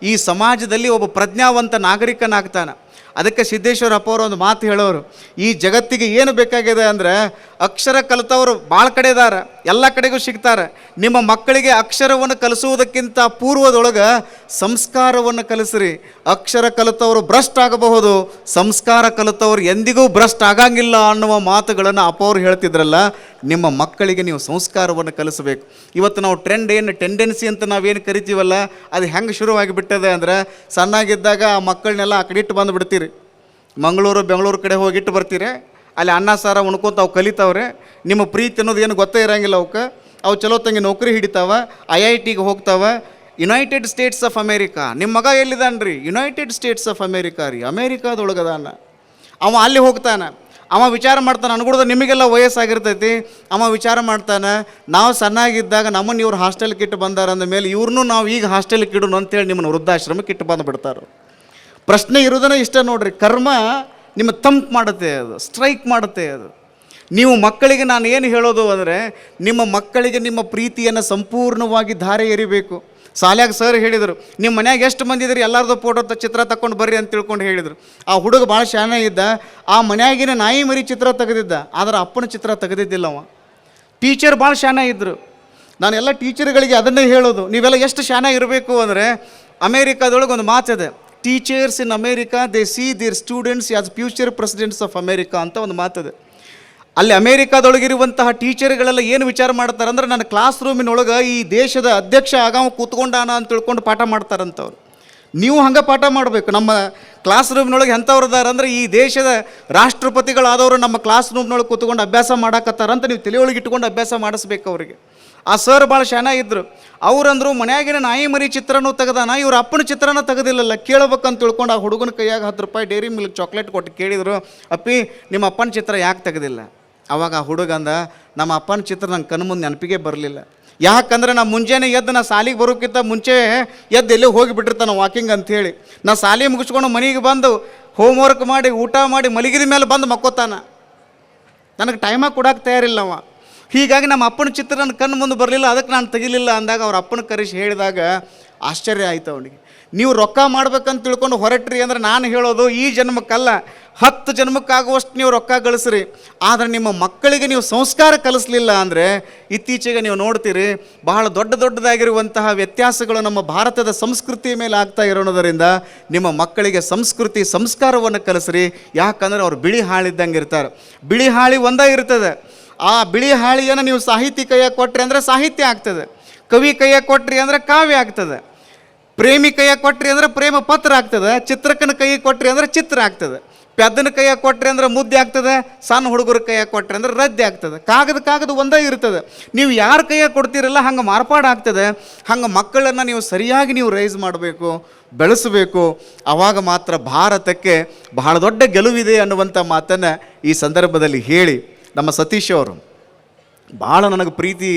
ಈ ಸಮಾಜದಲ್ಲಿ ಒಬ್ಬ ಪ್ರಜ್ಞಾವಂತ ನಾಗರಿಕನಾಗ್ತಾನೆ. ಅದಕ್ಕೆ ಸಿದ್ದೇಶ್ವರ ಅಪ್ಪ ಅವರು ಒಂದು ಮಾತು ಹೇಳೋರು, ಈ ಜಗತ್ತಿಗೆ ಏನು ಬೇಕಾಗಿದೆ ಅಂದರೆ ಅಕ್ಷರ ಕಲಿತವರು ಭಾಳ ಕಡೆ ಇದ್ದಾರೆ, ಎಲ್ಲ ಕಡೆಗೂ ಸಿಗ್ತಾರೆ. ನಿಮ್ಮ ಮಕ್ಕಳಿಗೆ ಅಕ್ಷರವನ್ನು ಕಲಿಸುವುದಕ್ಕಿಂತ ಪೂರ್ವದೊಳಗೆ ಸಂಸ್ಕಾರವನ್ನು ಕಲಿಸ್ರಿ. ಅಕ್ಷರ ಕಲಿತವರು ಭ್ರಷ್ಟ ಆಗಬಹುದು, ಸಂಸ್ಕಾರ ಕಲಿತವರು ಎಂದಿಗೂ ಭ್ರಷ್ಟ ಆಗಂಗಿಲ್ಲ ಅನ್ನುವ ಮಾತುಗಳನ್ನು ಅಪ್ಪವ್ರು ಹೇಳ್ತಿದ್ರಲ್ಲ. ನಿಮ್ಮ ಮಕ್ಕಳಿಗೆ ನೀವು ಸಂಸ್ಕಾರವನ್ನು ಕಲಿಸಬೇಕು. ಇವತ್ತು ನಾವು ಟೆಂಡೆನ್ಸಿ ಅಂತ ನಾವೇನು ಕರಿತೀವಲ್ಲ, ಅದು ಹೆಂಗೆ ಶುರುವಾಗಿ ಬಿಟ್ಟದೆ ಅಂದರೆ, ಸಣ್ಣಾಗಿದ್ದಾಗ ಆ ಮಕ್ಕಳನ್ನೆಲ್ಲ ಆ ಕಡೆ ಇಟ್ಟು ಬಂದುಬಿಡ್ತೀರಿ. ಮಂಗಳೂರು ಬೆಂಗಳೂರು ಕಡೆ ಹೋಗಿಟ್ಟು ಬರ್ತೀರಿ, ಅಲ್ಲಿ ಅನ್ನ ಸಾರ ಉಣ್ಕೊತ ಅವು ಕಲಿತಾವ್ರೆ. ನಿಮ್ಮ ಪ್ರೀತಿ ಅನ್ನೋದು ಏನು ಗೊತ್ತೇ ಇರೋಂಗಿಲ್ಲ ಅವಕ್ಕೆ. ಅವು ಚಲೋ ತಂಗಿ ನೌಕರಿ ಹಿಡಿತಾವ, IITಗೆ ಹೋಗ್ತಾವ. ಯುನೈಟೆಡ್ ಸ್ಟೇಟ್ಸ್ ಆಫ್ ಅಮೇರಿಕಾ, ನಿಮ್ಮ ಮಗ ಎಲ್ಲಿದ್ದಾನ್ರಿ? ಯುನೈಟೆಡ್ ಸ್ಟೇಟ್ಸ್ ಆಫ್ ಅಮೇರಿಕಾ ರೀ, ಅಮೇರಿಕಾದೊಳಗದಾನ. ಅವ ಅಲ್ಲಿ ಹೋಗ್ತಾನೆ, ಅವ ವಿಚಾರ ಮಾಡ್ತಾನೆ, ಅನ್ಕೊಡ್ದು ನಿಮಗೆಲ್ಲ ವಯಸ್ಸಾಗಿರ್ತೈತಿ. ಅವ ವಿಚಾರ ಮಾಡ್ತಾನೆ, ನಾವು ಸಣ್ಣಾಗಿದ್ದಾಗ ನಮ್ಮನ್ನು ಇವ್ರು ಹಾಸ್ಟೆಲ್ಗೆ ಇಟ್ಟು ಬಂದಾರ ಅಂದ ಮೇಲೆ ಇವ್ರನ್ನೂ ನಾವು ಈಗ ಹಾಸ್ಟೆಲ್ಗೆ ಇಡೋಣ ಅಂತೇಳಿ ನಿಮ್ಮನ್ನು ವೃದ್ಧಾಶ್ರಮಕ್ಕೆ ಇಟ್ಟು ಬಂದುಬಿಡ್ತಾರೆ. ಪ್ರಶ್ನೆ ಇರೋದನ್ನ ಇಷ್ಟ ನೋಡ್ರಿ, ಕರ್ಮ ನಿಮ್ಮ ತಂಪು ಮಾಡುತ್ತೆ, ಅದು ಸ್ಟ್ರೈಕ್ ಮಾಡುತ್ತೆ. ಅದು ನೀವು ಮಕ್ಕಳಿಗೆ ನಾನು ಏನು ಹೇಳೋದು ಅಂದರೆ, ನಿಮ್ಮ ಮಕ್ಕಳಿಗೆ ನಿಮ್ಮ ಪ್ರೀತಿಯನ್ನು ಸಂಪೂರ್ಣವಾಗಿ ಧಾರೆ ಎರಿಬೇಕು. ಶಾಲ್ಯಾಗ ಸರ್ ಹೇಳಿದರು, ನಿಮ್ಮ ಮನ್ಯಾಗ ಎಷ್ಟು ಮಂದಿ ಇದ್ರಿ ಎಲ್ಲರದ್ದು ಫೋಟೋ ಚಿತ್ರ ತಗೊಂಡು ಬರ್ರಿ ಅಂತ ತಿಳ್ಕೊಂಡು ಹೇಳಿದರು. ಆ ಹುಡುಗ ಭಾಳ ಶಾಣೆ ಇದ್ದ, ಆ ಮನ್ಯಾಗಿನ ನಾಯಿ ಮರಿ ಚಿತ್ರ ತೆಗೆದಿದ್ದ, ಆದರೆ ಅಪ್ಪನ ಚಿತ್ರ ತೆಗೆದಿದ್ದಿಲ್ಲ ಅವ. ಟೀಚರ್ ಭಾಳ ಶಾಣೆ ಇದ್ದರು. ನಾನು ಎಲ್ಲ ಟೀಚರ್ಗಳಿಗೆ ಅದನ್ನೇ ಹೇಳೋದು, ನೀವೆಲ್ಲ ಎಷ್ಟು ಶಾಣೆ ಇರಬೇಕು ಅಂದರೆ, ಅಮೇರಿಕಾದೊಳಗೆ ಒಂದು ಮಾತಿದೆ, teachers in America they see their students as future presidents of America ಅಂತ ಒಂದು ಮಾತಿದೆ. ಅಲ್ಲಿ ಅಮೇರಿಕಾದೊಳಗಿರುವಂತಹ ಟೀಚರ್ಗಳೆಲ್ಲ ಏನು ವಿಚಾರ ಮಾಡ್ತಾರೆ ಅಂದರೆ, ನನ್ನ ಕ್ಲಾಸ್ ರೂಮಿನೊಳಗೆ ಈ ದೇಶದ ಅಧ್ಯಕ್ಷ ಆಗ ಕೂತ್ಕೊಂಡಾನ ಅಂತ ತಿಳ್ಕೊಂಡು ಪಾಠ ಮಾಡ್ತಾರಂಥವ್ರು. ನೀವು ಹಂಗೆ ಪಾಠ ಮಾಡಬೇಕು. ನಮ್ಮ ಕ್ಲಾಸ್ ರೂಮ್ನೊಳಗೆ ಎಂಥವ್ರು ಅದಾರ ಅಂದರೆ, ಈ ದೇಶದ ರಾಷ್ಟ್ರಪತಿಗಳಾದವರು ನಮ್ಮ ಕ್ಲಾಸ್ ರೂಮ್ನೊಳಗೆ ಕೂತ್ಕೊಂಡು ಅಭ್ಯಾಸ ಮಾಡಕತ್ತಾರಂತ ನೀವು ತಲೆಯೊಳಗೆ ಇಟ್ಕೊಂಡು ಅಭ್ಯಾಸ ಮಾಡಿಸ್ಬೇಕು ಅವರಿಗೆ. ಆ ಸರ್ ಭಾಳ ಚೆನ್ನಾಗಿದ್ದರು. ಅವರಂದ್ರು, ಮನ್ಯಾಗಿನ ನಾಯಿ ಮರಿ ಚಿತ್ರನೂ ತೆಗೆದಾನ, ಇವ್ರ ಅಪ್ಪನ ಚಿತ್ರನ ತೆಗೆದಿಲ್ಲಲ್ಲ, ಕೇಳಬೇಕಂತ ತಿಳ್ಕೊಂಡು ಆ ಹುಡುಗನ ಕೈಯಾಗ 10 ರೂಪಾಯಿ ಡೈರಿ ಮಿಲ್ಕ್ ಚಾಕ್ಲೇಟ್ ಕೊಟ್ಟು ಕೇಳಿದರು, ಅಪ್ಪಿ ನಿಮ್ಮ ಅಪ್ಪನ ಚಿತ್ರ ಯಾಕೆ ತೆಗೆದಿಲ್ಲ? ಅವಾಗ ಆ ಹುಡುಗ ಅಂದ, ನಮ್ಮ ಅಪ್ಪನ ಚಿತ್ರ ನಂಗೆ ಕಣ್ಣು ಮುಂದೆ ನೆನಪಿಗೆ ಬರಲಿಲ್ಲ. ಯಾಕಂದರೆ ನಾ ಮುಂಜಾನೆ ಎದ್ದು ನಾ ಸಾಲಿಗೆ ಬರೋಕ್ಕಿಂತ ಮುಂಚೆ ಎದ್ದು ಎಲ್ಲೇ ಹೋಗಿಬಿಟ್ಟಿರ್ತಾನೆ ವಾಕಿಂಗ್ ಅಂಥೇಳಿ. ನಾ ಸಾಲಿ ಮುಗಿಸ್ಕೊಂಡು ಮನೆಗೆ ಬಂದು ಹೋಮ್ವರ್ಕ್ ಮಾಡಿ ಊಟ ಮಾಡಿ ಮಲಗಿದ ಮೇಲೆ ಬಂದು ಮಕ್ಕೋತಾನ. ನನಗೆ ಟೈಮಾಗಿ ಕೊಡೋಕೆ ತಯಾರಿಲ್ಲವ. ಹೀಗಾಗಿ ನಮ್ಮ ಅಪ್ಪನ ಚಿತ್ರ ನನ್ನ ಕಣ್ಣು ಮುಂದೆ ಬರಲಿಲ್ಲ, ಅದಕ್ಕೆ ನಾನು ತೆಗಿಲಿಲ್ಲ ಅಂದಾಗ ಅವ್ರ ಅಪ್ಪನ ಕರೆಸಿ ಹೇಳಿದಾಗ ಆಶ್ಚರ್ಯ ಆಯಿತು ಅವನಿಗೆ. ನೀವು ರೊಕ್ಕ ಮಾಡ್ಬೇಕಂತ ತಿಳ್ಕೊಂಡು ಹೊರಟ್ರಿ ಅಂದರೆ ನಾನು ಹೇಳೋದು, ಈ ಜನ್ಮಕ್ಕಲ್ಲ 10 ಜನ್ಮಕ್ಕಾಗುವಷ್ಟು ನೀವು ರೊಕ್ಕ ಗಳಿಸ್ರಿ. ಆದರೆ ನಿಮ್ಮ ಮಕ್ಕಳಿಗೆ ನೀವು ಸಂಸ್ಕಾರ ಕಲಿಸ್ಲಿಲ್ಲ ಅಂದರೆ, ಇತ್ತೀಚೆಗೆ ನೀವು ನೋಡ್ತೀರಿ ಬಹಳ ದೊಡ್ಡದಾಗಿರುವಂತಹ ವ್ಯತ್ಯಾಸಗಳು ನಮ್ಮ ಭಾರತದ ಸಂಸ್ಕೃತಿಯ ಮೇಲೆ ಆಗ್ತಾ ಇರೋದರಿಂದ ನಿಮ್ಮ ಮಕ್ಕಳಿಗೆ ಸಂಸ್ಕೃತಿ ಸಂಸ್ಕಾರವನ್ನು ಕಲಿಸ್ರಿ. ಯಾಕಂದರೆ ಅವ್ರು ಬಿಳಿ ಹಾಳಿದ್ದಂಗೆ ಇರ್ತಾರೆ. ಬಿಳಿ ಹಾಳಿ ಒಂದೇ ಇರ್ತದೆ. ಆ ಬಿಳಿ ಹಾಳಿಯನ್ನು ನೀವು ಸಾಹಿತಿ ಕೈಯಾಗ ಕೊಟ್ರಿ ಅಂದರೆ ಸಾಹಿತ್ಯ ಆಗ್ತದೆ, ಕವಿ ಕೈಯಾಗ ಕೊಟ್ರಿ ಅಂದರೆ ಕಾವ್ಯ ಆಗ್ತದೆ, ಪ್ರೇಮಿ ಕೈಯಾಗ ಕೊಟ್ರಿ ಅಂದರೆ ಪ್ರೇಮ ಪತ್ರ ಆಗ್ತದೆ, ಚಿತ್ರಕನ ಕೈಗೆ ಕೊಟ್ರಿ ಅಂದರೆ ಚಿತ್ರ ಆಗ್ತದೆ, ಪೆದ್ದನ ಕೈಯಾಗ ಕೊಟ್ರಿ ಅಂದರೆ ಮುದ್ದೆ ಆಗ್ತದೆ, ಸಣ್ಣ ಹುಡುಗರ ಕೈಯಾಗ ಕೊಟ್ರಿ ಅಂದರೆ ರದ್ದೆ ಆಗ್ತದೆ. ಕಾಗದ ಒಂದೇ ಇರ್ತದೆ. ನೀವು ಯಾರ ಕೈಯಾಗ ಕೊಡ್ತೀರಲ್ಲ ಹಂಗೆ ಮಾರ್ಪಾಡು ಆಗ್ತದೆ. ಹಂಗೆ ಮಕ್ಕಳನ್ನು ನೀವು ಸರಿಯಾಗಿ ನೀವು ರೈಸ್ ಮಾಡಬೇಕು, ಬೆಳೆಸಬೇಕು. ಆವಾಗ ಮಾತ್ರ ಭಾರತಕ್ಕೆ ಬಹಳ ದೊಡ್ಡ ಗೆಲುವಿದೆ ಅನ್ನುವಂಥ ಮಾತನ್ನು ಈ ಸಂದರ್ಭದಲ್ಲಿ ಹೇಳಿ, ನಮ್ಮ ಸತೀಶ್ ಅವರು ಭಾಳ ನನಗೆ ಪ್ರೀತಿ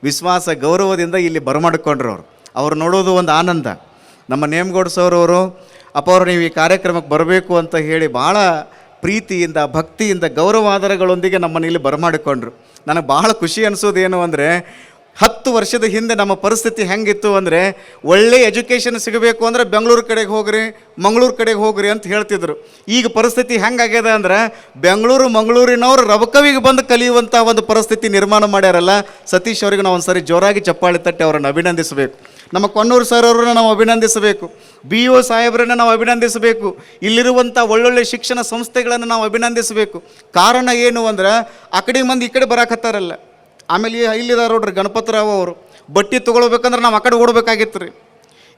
ವಿಶ್ವಾಸ ಗೌರವದಿಂದ ಇಲ್ಲಿ ಬರಮಾಡಿಕೊಂಡ್ರು. ಅವ್ರು ನೋಡೋದು ಒಂದು ಆನಂದ. ನಮ್ಮ ನೇಮಗೌಡ ಸರ್ ಅವರು, ಅಪ್ಪ ಅವರು ನೀವು ಈ ಕಾರ್ಯಕ್ರಮಕ್ಕೆ ಬರಬೇಕು ಅಂತ ಹೇಳಿ ಭಾಳ ಪ್ರೀತಿಯಿಂದ ಭಕ್ತಿಯಿಂದ ಗೌರವಾದರಗಳೊಂದಿಗೆ ನಮ್ಮನ್ನು ಇಲ್ಲಿ ಬರಮಾಡಿಕೊಂಡ್ರು. ನನಗೆ ಭಾಳ ಖುಷಿ ಅನಿಸೋದೇನು ಅಂದರೆ, 10 ವರ್ಷದ ಹಿಂದೆ ನಮ್ಮ ಪರಿಸ್ಥಿತಿ ಹೆಂಗಿತ್ತು ಅಂದರೆ, ಒಳ್ಳೆ ಎಜುಕೇಷನ್ ಸಿಗಬೇಕು ಅಂದರೆ ಬೆಂಗಳೂರು ಕಡೆಗೆ ಹೋಗ್ರಿ, ಮಂಗಳೂರು ಕಡೆಗೆ ಹೋಗ್ರಿ ಅಂತ ಹೇಳ್ತಿದ್ರು. ಈಗ ಪರಿಸ್ಥಿತಿ ಹೆಂಗಾಗ್ಯದ ಅಂದರೆ, ಮಂಗಳೂರಿನವರು ರಬಕವಿಗೆ ಬಂದು ಕಲಿಯುವಂಥ ಒಂದು ಪರಿಸ್ಥಿತಿ ನಿರ್ಮಾಣ ಮಾಡ್ಯಾರಲ್ಲ. ಸತೀಶ್ ಅವರಿಗೆ ನಾವು ಒಂದು ಸರಿ ಜೋರಾಗಿ ಚಪ್ಪಾಳೆ ತಟ್ಟಿ ಅವರನ್ನು ಅಭಿನಂದಿಸಬೇಕು. ನಮ್ಮ ಕೊನ್ನೂರು ಸರ್ ಅವರನ್ನು ನಾವು ಅಭಿನಂದಿಸಬೇಕು, BO ಸಾಹೇಬರನ್ನು ನಾವು ಅಭಿನಂದಿಸಬೇಕು, ಇಲ್ಲಿರುವಂಥ ಒಳ್ಳೊಳ್ಳೆ ಶಿಕ್ಷಣ ಸಂಸ್ಥೆಗಳನ್ನು ನಾವು ಅಭಿನಂದಿಸಬೇಕು. ಕಾರಣ ಏನು ಅಂದ್ರೆ, ಆ ಕಡೆ ಮಂದಿ ಈ ಕಡೆ ಬರಾಕತ್ತಾರಲ್ಲ. ಆಮೇಲೆ ಇಲ್ಲಿದ್ದಾರೆ ನೋಡ್ರಿ ಗಣಪತರಾವ್ ಅವರು, ಬಟ್ಟೆ ತೊಗೊಳ್ಬೇಕಂದ್ರೆ ನಾವು ಆ ಕಡೆ ಓಡಬೇಕಾಗಿತ್ತು ರೀ.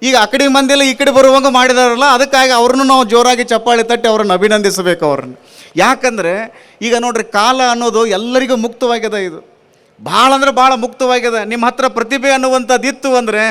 ಈಗ ಆ ಕಡೆ ಮಂದಿಯೆಲ್ಲ ಈ ಕಡೆ ಬರುವಂಗೆ ಮಾಡಿದಾರಲ್ಲ, ಅದಕ್ಕಾಗಿ ಅವ್ರನ್ನೂ ನಾವು ಜೋರಾಗಿ ಚಪ್ಪಾಳೆ ತಟ್ಟಿ ಅವ್ರನ್ನ ಅಭಿನಂದಿಸಬೇಕು ಅವ್ರನ್ನ. ಯಾಕಂದರೆ ಈಗ ನೋಡ್ರಿ, ಕಾಲ ಅನ್ನೋದು ಎಲ್ಲರಿಗೂ ಮುಕ್ತವಾಗ್ಯದ. ಇದು ಭಾಳ ಅಂದ್ರೆ ಭಾಳ ಮುಕ್ತವಾಗ್ಯದ. ನಿಮ್ಮ ಹತ್ರ ಪ್ರತಿಭೆ ಅನ್ನುವಂಥದ್ದು ಇತ್ತು ಅಂದರೆ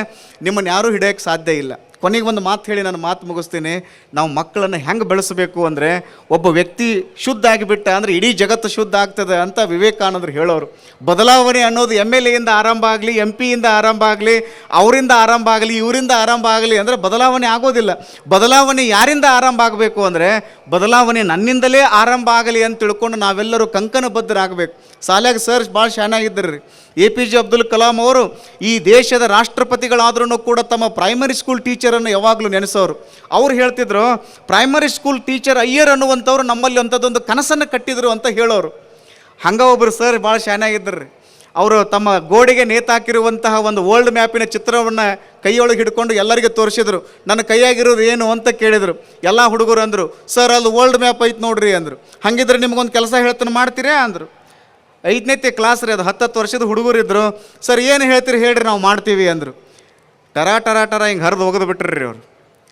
ನಿಮ್ಮನ್ನು ಯಾರೂ ಹಿಡಿಯೋಕ್ಕೆ ಸಾಧ್ಯ ಇಲ್ಲ. ಕೊನೆಗೆ ಒಂದು ಮಾತು ಹೇಳಿ ನಾನು ಮಾತು ಮುಗಿಸ್ತೀನಿ. ನಾವು ಮಕ್ಕಳನ್ನು ಹೆಂಗೆ ಬೆಳೆಸಬೇಕು ಅಂದರೆ, ಒಬ್ಬ ವ್ಯಕ್ತಿ ಶುದ್ಧ ಆಗಿಬಿಟ್ಟ ಅಂದರೆ ಇಡೀ ಜಗತ್ತು ಶುದ್ಧ ಆಗ್ತದೆ ಅಂತ ವಿವೇಕಾನಂದರು ಹೇಳೋರು. ಬದಲಾವಣೆ ಅನ್ನೋದು MLA ಯಿಂದ ಆರಂಭ ಆಗಲಿ, MP ಯಿಂದ ಆರಂಭ ಆಗಲಿ, ಅವರಿಂದ ಆರಂಭ ಆಗಲಿ, ಇವರಿಂದ ಆರಂಭ ಆಗಲಿ ಅಂದರೆ ಬದಲಾವಣೆ ಆಗೋದಿಲ್ಲ. ಬದಲಾವಣೆ ಯಾರಿಂದ ಆರಂಭ ಆಗಬೇಕು ಅಂದರೆ, ಬದಲಾವಣೆ ನನ್ನಿಂದಲೇ ಆರಂಭ ಆಗಲಿ ಅಂತ ತಿಳ್ಕೊಂಡು ನಾವೆಲ್ಲರೂ ಕಂಕಣಬದ್ಧರಾಗಬೇಕು. ಶಾಲ್ಯಾಗ ಸರ್ ಭಾಳ ಚೆನ್ನಾಗಿದ್ದರು ರೀ. APJ ಅಬ್ದುಲ್ ಕಲಾಂ ಅವರು ಈ ದೇಶದ ರಾಷ್ಟ್ರಪತಿಗಳಾದ್ರೂ ಕೂಡ ತಮ್ಮ ಪ್ರೈಮರಿ ಸ್ಕೂಲ್ ಟೀಚರನ್ನು ಯಾವಾಗಲೂ ನೆನೆಸೋರು. ಅವ್ರು ಹೇಳ್ತಿದ್ರು, ಪ್ರೈಮರಿ ಸ್ಕೂಲ್ ಟೀಚರ್ ಅಯ್ಯರ್ ಅನ್ನುವಂಥವ್ರು ನಮ್ಮಲ್ಲಿ ಅಂಥದ್ದೊಂದು ಕನಸನ್ನು ಕಟ್ಟಿದ್ರು ಅಂತ ಹೇಳೋರು. ಹಂಗೆ ಒಬ್ಬರು ಸರ್ ಭಾಳ ಶಾನಾಗಿದ್ದರು ರೀ. ಅವರು ತಮ್ಮ ಗೋಡೆಗೆ ನೇತಾಕಿರುವಂತಹ ಒಂದು ವರ್ಲ್ಡ್ ಮ್ಯಾಪಿನ ಚಿತ್ರವನ್ನು ಕೈಯೊಳಗೆ ಹಿಡ್ಕೊಂಡು ಎಲ್ಲರಿಗೆ ತೋರಿಸಿದ್ರು. ನನ್ನ ಕೈಯಾಗಿರೋದು ಏನು ಅಂತ ಕೇಳಿದರು. ಎಲ್ಲ ಹುಡುಗರು ಅಂದರು, ಸರ್ ಅಲ್ಲಿ ವರ್ಲ್ಡ್ ಮ್ಯಾಪ್ ಐತೆ ನೋಡ್ರಿ ಅಂದರು. ಹಾಗಿದ್ರೆ ನಿಮ್ಗೊಂದು ಕೆಲಸ ಹೇಳ್ತಾನೆ ಮಾಡ್ತೀರಾ ಅಂದರು. 5ನೇ ಕ್ಲಾಸ್ ರೀ, ಅದು 10 ವರ್ಷದ ಹುಡುಗರು ಇದ್ದರು. ಸರ್ ಏನು ಹೇಳ್ತೀರಿ ಹೇಳ್ರಿ, ನಾವು ಮಾಡ್ತೀವಿ ಅಂದರು. ಟರ ಹಿಂಗೆ ಹರಿದು ಒಗೆದು ಬಿಟ್ರಿ ಅವರು.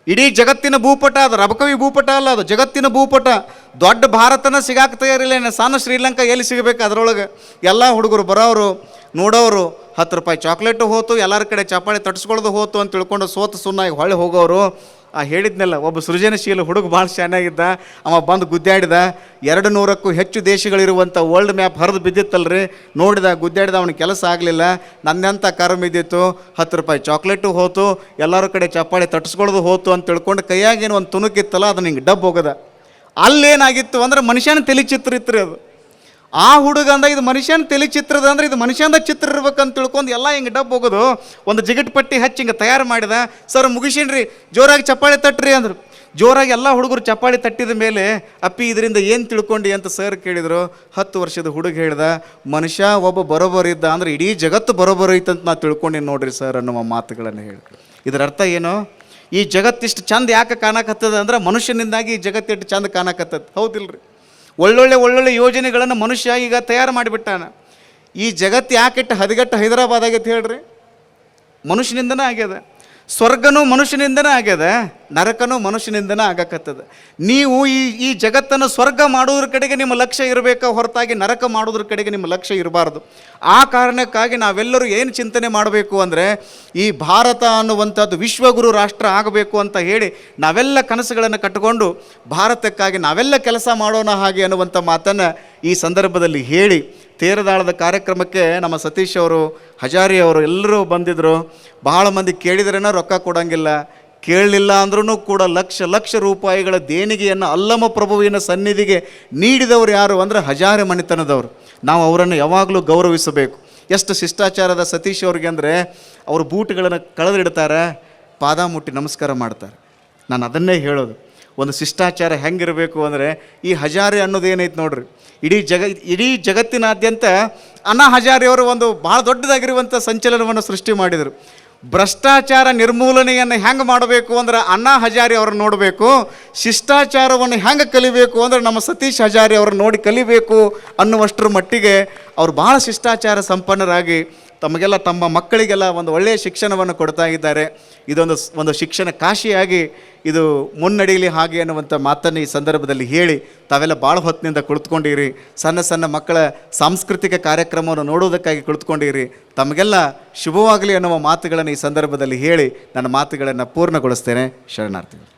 ಇಡೀ ಜಗತ್ತಿನ ಭೂಪಟ, ಅದು ರಬಕವಿ ಭೂಪಟ ಅಲ್ಲ, ಅದು ಜಗತ್ತಿನ ಭೂಪಟ. ದೊಡ್ಡ ಭಾರತನ ಸಿಗಾಕ ತಯಾರಿಲ್ಲ, ಸಣ್ಣ ಶ್ರೀಲಂಕಾ ಎಲ್ಲಿ ಸಿಗಬೇಕು ಅದರೊಳಗೆ. ಎಲ್ಲ ಹುಡುಗರು ಬರೋರು ನೋಡೋರು, 10 ರೂಪಾಯಿ ಚಾಕ್ಲೇಟು ಹೋತು, ಎಲ್ಲರ ಕಡೆ ಚಪ್ಪಾಳೆ ತಟ್ಸ್ಕೊಳ್ಳೋದು ಹೋತು ಅಂತ ತಿಳ್ಕೊಂಡು ಸೋತು ಸುನ್ನಾಗಿ ಹೊಳ್ಳಿ ಹೋಗೋರು. ಹೇಳಿದ್ನಲ್ಲ, ಒಬ್ಬ ಸೃಜನಶೀಲ ಹುಡುಗ ಭಾಳ ಚೆನ್ನಾಗಿದ್ದ, ಅವ ಬಂದು ಗುದ್ದಾಡಿದ. 200ಕ್ಕೂ ಹೆಚ್ಚು ದೇಶಗಳಿರುವಂಥ ವರ್ಲ್ಡ್ ಮ್ಯಾಪ್ ಹರಿದು ಬಿದ್ದಿತ್ತಲ್ರಿ. ನೋಡಿದ, ಗುದ್ದಾಡಿದ, ಅವನಿಗೆ ಕೆಲಸ ಆಗಲಿಲ್ಲ. ನನ್ನಂಥ ಕರ್ಮ ಇದ್ದಿತ್ತು, 10 ರೂಪಾಯಿ ಚಾಕ್ಲೇಟು ಹೋತು, ಎಲ್ಲರ ಕಡೆ ಚಪ್ಪಾಳೆ ತಟ್ಸ್ಕೊಳ್ಳೋದು ಹೋತು ಅಂತ ತಿಳ್ಕೊಂಡು ಕೈಯಾಗೇನು ಒಂದು ತುಣುಕಿತ್ತಲ್ಲ, ಅದನ್ನ ಹಿಂಗೆ ಡಬ್ ಹೋಗದ. ಅಲ್ಲೇನಾಗಿತ್ತು ಅಂದ್ರೆ ಮನುಷ್ಯನ ತಲೆ ಚಿತ್ರ ಇತ್ತು ರೀ ಅದು. ಆ ಹುಡುಗ ಅಂದ ಇದು ಮನುಷ್ಯನ ತಲೆ ಚಿತ್ರದ ಅಂದ್ರೆ ಇದು ಮನುಷ್ಯಂದ ಚಿತ್ರ ಇರ್ಬೇಕಂತ ತಿಳ್ಕೊಂಡು ಎಲ್ಲ ಹಿಂಗೆ ಡಬ್ ಹೋಗೋದು. ಒಂದು ಜಿಗಟ್ ಪಟ್ಟಿ ಹಚ್ಚಿ ಹಿಂಗೆ ತಯಾರು ಮಾಡಿದ. ಸರ್ ಮುಗಿಸೀನ್ರಿ, ಜೋರಾಗಿ ಚಪ್ಪಾಳೆ ತಟ್ರಿ ಅಂದರು. ಜೋರಾಗಿ ಎಲ್ಲ ಹುಡುಗರು ಚಪ್ಪಾಳೆ ತಟ್ಟಿದ ಮೇಲೆ, ಅಪ್ಪಿ ಇದರಿಂದ ಏನು ತಿಳ್ಕೊಂಡು ಅಂತ ಸರ್ ಕೇಳಿದರು. 10 ವರ್ಷದ ಹುಡುಗ ಹೇಳ್ದ, ಮನುಷ್ಯ ಒಬ್ಬ ಬರೋಬರಿದ್ದ ಅಂದ್ರೆ ಇಡೀ ಜಗತ್ತು ಬರೋಬರೈತಂತ ನಾ ತಿಳ್ಕೊಂಡೇನು ನೋಡ್ರಿ ಸರ್ ಅನ್ನುವ ಮಾತುಗಳನ್ನು ಹೇಳಿ. ಇದರ ಅರ್ಥ ಏನು? ಈ ಜಗತ್ತಿಷ್ಟು ಚಂದ ಯಾಕೆ ಕಾಣಕತ್ತದ ಅಂದ್ರೆ ಮನುಷ್ಯನಿಂದಾಗಿ ಈ ಜಗತ್ತಿಟ್ಟು ಚಂದ ಕಾಣಕತ್ತದ. ಹೌದಿಲ್ರಿ? ಒಳ್ಳೊಳ್ಳೆ ಯೋಜನೆಗಳನ್ನು ಮನುಷ್ಯ ಈಗ ತಯಾರು ಮಾಡಿಬಿಟ್ಟಾನ. ಈ ಜಗತ್ತು ಯಾಕಿಟ್ಟು ಹದಗೆಟ್ಟು ಹೈದರಾಬಾದ್ ಆಗೈತೆ ಹೇಳ್ರಿ? ಮನುಷ್ಯನಿಂದನೇ ಆಗ್ಯದ. ಸ್ವರ್ಗನೂ ಮನುಷ್ಯನಿಂದನೇ ಆಗ್ಯದ, ನರಕನೂ ಮನುಷ್ಯನಿಂದನೇ ಆಗಕತ್ತದ. ನೀವು ಈ ಜಗತ್ತನ್ನು ಸ್ವರ್ಗ ಮಾಡೋದ್ರ ಕಡೆಗೆ ನಿಮ್ಮ ಲಕ್ಷ್ಯ ಇರಬೇಕ ಹೊರತಾಗಿ ನರಕ ಮಾಡೋದ್ರ ಕಡೆಗೆ ನಿಮ್ಮ ಲಕ್ಷ್ಯ ಇರಬಾರ್ದು. ಆ ಕಾರಣಕ್ಕಾಗಿ ನಾವೆಲ್ಲರೂ ಏನು ಚಿಂತನೆ ಮಾಡಬೇಕು ಅಂದರೆ, ಈ ಭಾರತ ಅನ್ನುವಂಥದ್ದು ವಿಶ್ವಗುರು ರಾಷ್ಟ್ರ ಆಗಬೇಕು ಅಂತ ಹೇಳಿ ನಾವೆಲ್ಲ ಕನಸುಗಳನ್ನು ಕಟ್ಟಿಕೊಂಡು ಭಾರತಕ್ಕಾಗಿ ನಾವೆಲ್ಲ ಕೆಲಸ ಮಾಡೋಣ ಹಾಗೆ ಅನ್ನುವಂಥ ಮಾತನ್ನು ಈ ಸಂದರ್ಭದಲ್ಲಿ ಹೇಳಿ, ತೇರದಾಳದ ಕಾರ್ಯಕ್ರಮಕ್ಕೆ ನಮ್ಮ ಸತೀಶ್ ಅವರು, ಹಜಾರಿ ಅವರು ಎಲ್ಲರೂ ಬಂದಿದ್ದರು. ಬಹಳ ಮಂದಿ ಕೇಳಿದ್ರೇನೋ ರೊಕ್ಕ ಕೊಡೋಂಗಿಲ್ಲ, ಕೇಳಲಿಲ್ಲ ಅಂದ್ರೂ ಕೂಡ ಲಕ್ಷ ರೂಪಾಯಿಗಳ ದೇಣಿಗೆಯನ್ನು ಅಲ್ಲಮ ಪ್ರಭುವಿನ ಸನ್ನಿಧಿಗೆ ನೀಡಿದವರು ಯಾರು ಅಂದರೆ ಹಜಾರೆ ಮನೆತನದವರು. ನಾವು ಅವರನ್ನು ಯಾವಾಗಲೂ ಗೌರವಿಸಬೇಕು. ಎಷ್ಟು ಶಿಷ್ಟಾಚಾರದ ಸತೀಶ್ ಅವ್ರಿಗೆ ಅಂದರೆ, ಅವರು ಬೂಟ್ಗಳನ್ನು ಕಳೆದಿಡ್ತಾರೆ, ಪಾದ ಮುಟ್ಟಿ ನಮಸ್ಕಾರ ಮಾಡ್ತಾರೆ. ನಾನು ಅದನ್ನೇ ಹೇಳೋದು, ಒಂದು ಶಿಷ್ಟಾಚಾರ ಹೆಂಗಿರಬೇಕು ಅಂದರೆ, ಈ ಹಜಾರೆ ಅನ್ನೋದೇನೈತೆ ನೋಡ್ರಿ, ಇಡೀ ಜಗತ್ತಿನಾದ್ಯಂತ ಅಣ್ಣಾ ಹಜಾರೆ ಅವರು ಒಂದು ಭಾಳ ದೊಡ್ಡದಾಗಿರುವಂಥ ಸಂಚಲನವನ್ನು ಸೃಷ್ಟಿ ಮಾಡಿದರು. ಭ್ರಷ್ಟಾಚಾರ ನಿರ್ಮೂಲನೆಯನ್ನು ಹೆಂಗೆ ಮಾಡಬೇಕು ಅಂದ್ರೆ ಅಣ್ಣಾ ಹಜಾರೆ ಅವ್ರನ್ನ ನೋಡಬೇಕು, ಶಿಷ್ಟಾಚಾರವನ್ನು ಹೆಂಗೆ ಕಲಿಬೇಕು ಅಂದರೆ ನಮ್ಮ ಸತೀಶ್ ಹಜಾರೆ ಅವ್ರನ್ನ ನೋಡಿ ಕಲಿಬೇಕು ಅನ್ನುವಷ್ಟರ ಮಟ್ಟಿಗೆ ಅವರು ಭಾಳ ಶಿಷ್ಟಾಚಾರ ಸಂಪನ್ನರಾಗಿ ತಮಗೆಲ್ಲ ತಮ್ಮ ಮಕ್ಕಳಿಗೆಲ್ಲ ಒಂದು ಒಳ್ಳೆಯ ಶಿಕ್ಷಣವನ್ನು ಕೊಡ್ತಾ ಇದ್ದಾರೆ. ಇದೊಂದು ಶಿಕ್ಷಣ ಕಾಶಿಯಾಗಿ ಇದು ಮುನ್ನಡೆಯಲಿ ಹಾಗೆ ಅನ್ನುವಂಥ ಮಾತನ್ನು ಈ ಸಂದರ್ಭದಲ್ಲಿ ಹೇಳಿ, ತಾವೆಲ್ಲ ಭಾಳ ಹೊತ್ತಿನಿಂದ ಕುಳಿತುಕೊಂಡಿರಿ. ಸಣ್ಣ ಮಕ್ಕಳ ಸಾಂಸ್ಕೃತಿಕ ಕಾರ್ಯಕ್ರಮವನ್ನು ನೋಡೋದಕ್ಕಾಗಿ ಕುಳಿತುಕೊಂಡಿರಿ. ತಮಗೆಲ್ಲ ಶುಭವಾಗಲಿ ಅನ್ನುವ ಮಾತುಗಳನ್ನು ಈ ಸಂದರ್ಭದಲ್ಲಿ ಹೇಳಿ ನನ್ನ ಮಾತುಗಳನ್ನು ಪೂರ್ಣಗೊಳಿಸ್ತೇನೆ. ಶರಣಾರ್ಥಿಗಳು.